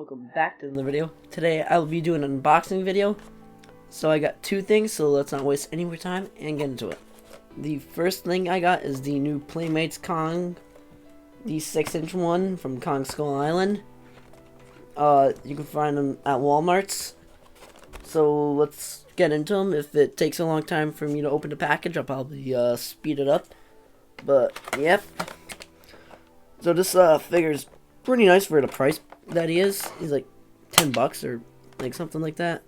Welcome back to the video. Today I'll be doing an unboxing video. So I got two things, so let's not waste any more time and get into it. The first thing I got is the new Playmates Kong, the 6-inch one from Kong Skull Island. You can find them at Walmart's. So let's get into them. If it takes a long time for me to open the package, I'll probably speed it up. But yep. So this figure's pretty nice for the price that he is. He's like $10 or like something like that.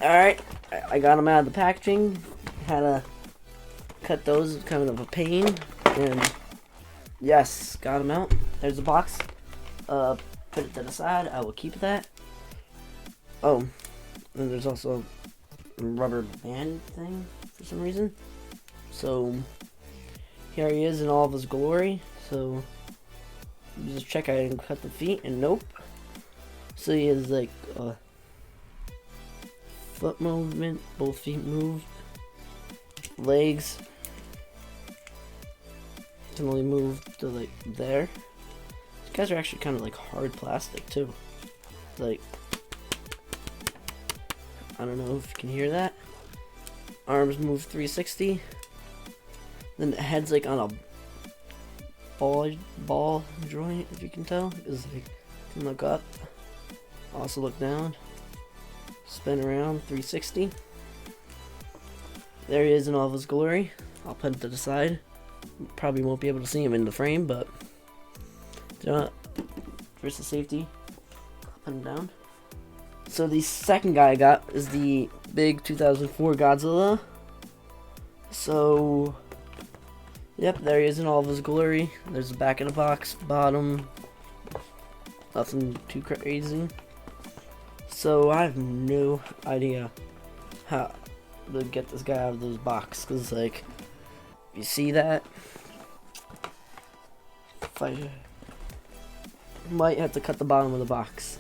Alright, I got them out of the packaging. Had to cut those, kind of a pain. And yes, got them out. There's the box. Put it to the side. I will keep that. Oh, and there's also a rubber band thing for some reason. So here he is in all of his glory. So you just check I didn't cut the feet, and nope. So he has like foot movement, both feet move, legs can only move to like there. These guys are actually kind of like hard plastic too. Like, I don't know if you can hear that. Arms move 360. Then the head's like on a ball joint, if you can tell. It's like, you can look up, also look down. Spin around 360. There he is in all of his glory. I'll put it to the side. Probably won't be able to see him in the frame, but for safety, I'll put him down. So the second guy I got is the big 2004 Godzilla. So yep, there he is in all of his glory. There's the back of the box, bottom. Nothing too crazy. So I have no idea how to get this guy out of those boxes, because like, you see that? If I might have to cut the bottom of the box.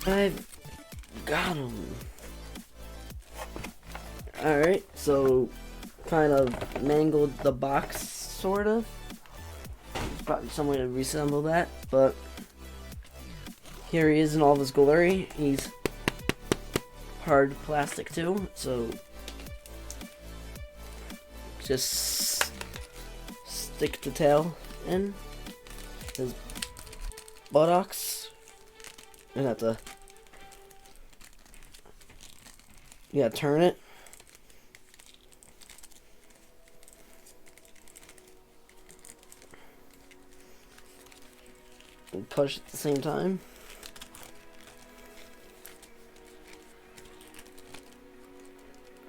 I've got him. Alright, so kind of mangled the box, sort of. There's probably some way to reassemble that, but here he is in all of his glory. He's hard plastic too, so just stick the tail in his buttocks and have to turn it. And push at the same time.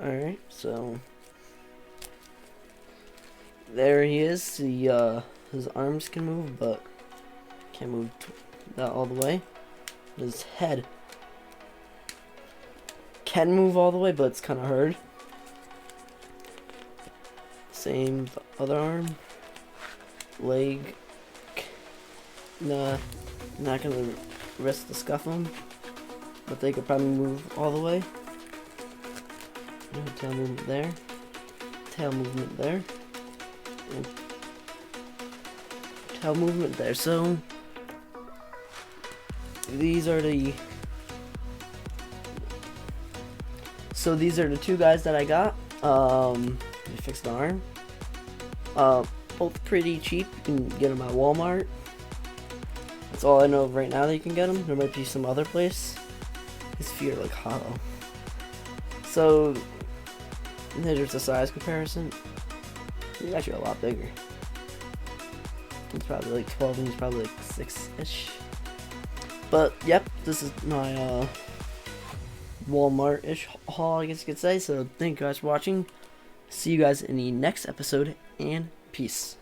Alright, so there he is. His arms can move, but can't move that all the way. His head can move all the way, but it's kind of hard. Same the other arm, leg. Nah, not gonna risk to scuff them, but they could probably move all the way. Tail movement there, tail movement there, and tail movement there. So these are the two guys that I got. Let me fix the arm. Both pretty cheap. You can get them at Walmart. That's all I know of right now that you can get them. There might be some other place. His feet are like hollow. So there's a size comparison. He's actually a lot bigger. He's probably like 12 and he's probably like 6-ish. But yep, this is my Walmart-ish haul, I guess you could say. So thank you guys for watching. See you guys in the next episode, and peace.